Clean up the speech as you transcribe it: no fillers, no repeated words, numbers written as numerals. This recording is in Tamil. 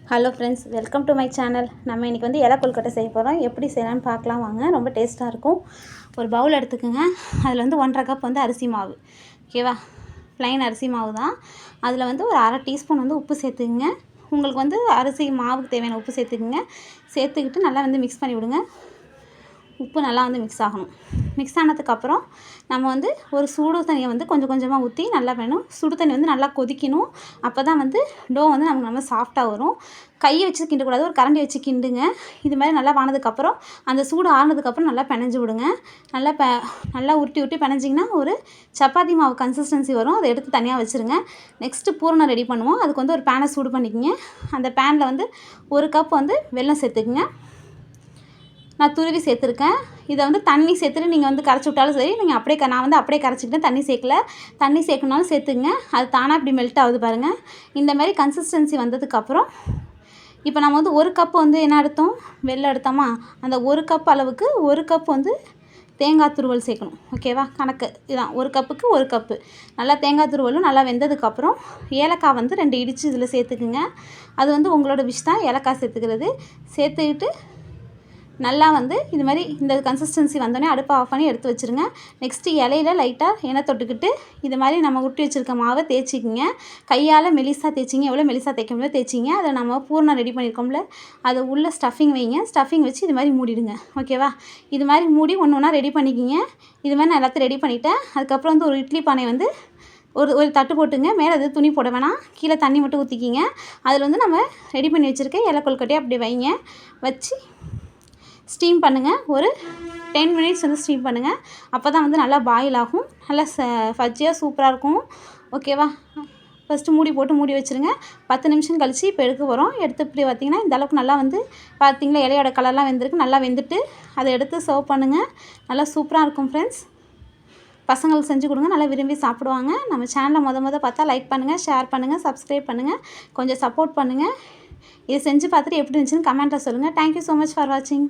Hello friends, welcome to my channel. நம்ம இன்றைக்கி வந்து இலை கொழுக்கட்டை செய்ய போகிறோம். எப்படி செய்யலான்னு பார்க்கலாம் வாங்க. ரொம்ப டேஸ்ட்டாக இருக்கும். ஒரு பவுல் எடுத்துக்கோங்க. அதில் வந்து 1.5 கப் வந்து அரிசி மாவு, ஓகேவா? ப்ளைன் அரிசி மாவு தான். அதில் வந்து ஒரு அரை டீஸ்பூன் வந்து உப்பு சேர்த்துக்குங்க. உங்களுக்கு வந்து அரிசி மாவுக்கு தேவையான உப்பு சேர்த்துக்குங்க. சேர்த்துக்கிட்டு நல்லா வந்து மிக்ஸ் பண்ணி விடுங்க. உப்பு நல்லா வந்து மிக்ஸ் ஆகணும். மிக்ஸ் ஆனதுக்கப்புறம் நம்ம வந்து ஒரு சுடு தண்ணியை வந்து கொஞ்சம் கொஞ்சமாக ஊற்றி நல்லா வேணும். சுடு தண்ணி வந்து நல்லா கொதிக்கணும். அப்போ தான் வந்து டோ வந்து நமக்கு நல்லா சாஃப்டாக வரும். கையை வச்சு கிண்டக்கூடாது, ஒரு கரண்டி வச்சு கிண்டுங்க. இது மாதிரி நல்லா வானதுக்கப்புறம் அந்த சூடு ஆறுனதுக்கப்புறம் நல்லா பிணைஞ்சு விடுங்க. நல்லா உருட்டி உருட்டி பிணைஞ்சிங்கன்னா ஒரு சப்பாத்தி மாவு கன்சிஸ்டன்சி வரும். அதை எடுத்து தனியாக வச்சுருங்க. நெக்ஸ்ட்டு பூரணம் ரெடி பண்ணுவோம். அதுக்கு வந்து ஒரு பேனை சூடு பண்ணிக்கோங்க. அந்த பேனில் வந்து 1 கப் வந்து வெல்லம் சேர்த்துக்குங்க. நான் துருவி சேர்த்துருக்கேன். இதை வந்து தண்ணி சேர்த்துட்டு நீங்கள் வந்து கரைச்சி விட்டாலும் சரி, நீங்கள் அப்படியே நான் வந்து அப்படியே கரைச்சிக்கிட்டேன், தண்ணி சேர்க்கல. தண்ணி சேர்க்கணுனாலும் சேர்த்துக்குங்க. அது தானாக இப்படி மெல்ட் ஆகுது பாருங்கள். இந்த மாதிரி கன்சிஸ்டன்சி வந்ததுக்கப்புறம் இப்போ நம்ம வந்து 1 கப் வந்து என்ன எடுத்தோம், வெல்லம் எடுத்தோமா, அந்த 1 கப் அளவுக்கு 1 கப் வந்து தேங்காய் துருவல் சேர்க்கணும், ஓகேவா? கணக்கு இதுதான், 1 கப்புக்கு 1 கப்பு. நல்லா தேங்காய் துருவலும் நல்லா வெந்ததுக்கப்புறம் ஏலக்காய் வந்து 2 இடித்து இதில் சேர்த்துக்குங்க. அது வந்து உங்களோட விஷ் தான், ஏலக்காய் சேர்த்துக்கிறது. சேர்த்துக்கிட்டு நல்லா வந்து இது மாதிரி இந்த கன்சிஸ்டன்சி வந்தோடனே அடுப்பை ஆஃப் பண்ணி எடுத்து வச்சுருங்க. நெக்ஸ்ட்டு இலையில லைட்டாக எண்ணெய் தொட்டுக்கிட்டு இது மாதிரி நம்ம உருட்டி வச்சுருக்க மாவை தேய்ச்சிக்கிங்க. கையால் மெலிசாக தேய்ச்சிங்க, எவ்வளோ மெலிசாக தேய்க்க முடியாது தேய்ச்சிங்க. அதை நம்ம பூர்ணம் ரெடி பண்ணியிருக்கோம்ல, அதை உள்ள ஸ்டஃபிங் வைங்க. ஸ்டஃபிங் வச்சு இது மாதிரி மூடிடுங்க, ஓகேவா? இது மாதிரி மூடி ஒன்று ஒன்றா ரெடி பண்ணிக்கிங்க. இது மாதிரி நான் எல்லாத்தையும் ரெடி பண்ணிவிட்டேன். அதுக்கப்புறம் வந்து ஒரு இட்லி பானை வந்து ஒரு தட்டு போட்டுங்க. மேலே அது துணி போட வேணாம், கீழே தண்ணி மட்டும் ஊற்றிக்கிங்க. அதில் வந்து நம்ம ரெடி பண்ணி வச்சுருக்க இலை கொழுக்கட்டையை அப்படி வைங்க. வச்சு ஸ்டீம் பண்ணுங்கள். ஒரு 10 மினிட்ஸ் வந்து ஸ்டீம் பண்ணுங்கள். அப்போ தான் வந்து நல்லா பாயில் ஆகும். நல்லா ஃபஜ்ஜியாக சூப்பராக இருக்கும், ஓகேவா? ஃபஸ்ட்டு மூடி போட்டு மூடி வச்சுருங்க. 10 நிமிஷம் கழித்து இப்போ எடுக்க போகிறோம். எடுத்து இப்படி பார்த்திங்கன்னா இந்தளவுக்கு நல்லா வந்து பார்த்திங்களா, இலையோட கலர்லாம் வெந்திருக்கு. நல்லா வெந்துட்டு அதை எடுத்து சர்வ் பண்ணுங்கள். நல்லா சூப்பராக இருக்கும் ஃப்ரெண்ட்ஸ். பசங்களுக்கு செஞ்சு கொடுங்க, நல்லா விரும்பி சாப்பிடுவாங்க. நம்ம சேனலை முத பார்த்தா லைக் பண்ணுங்கள், ஷேர் பண்ணுங்கள், சப்ஸ்கிரைப் பண்ணுங்கள், கொஞ்சம் சப்போர்ட் பண்ணுங்கள். இதை செஞ்சு பார்த்துட்டு எப்படி இருந்துச்சுன்னு கமெண்ட்டில் சொல்லுங்கள். தேங்க்யூ ஸோ மச் ஃபார் வாட்சிங்.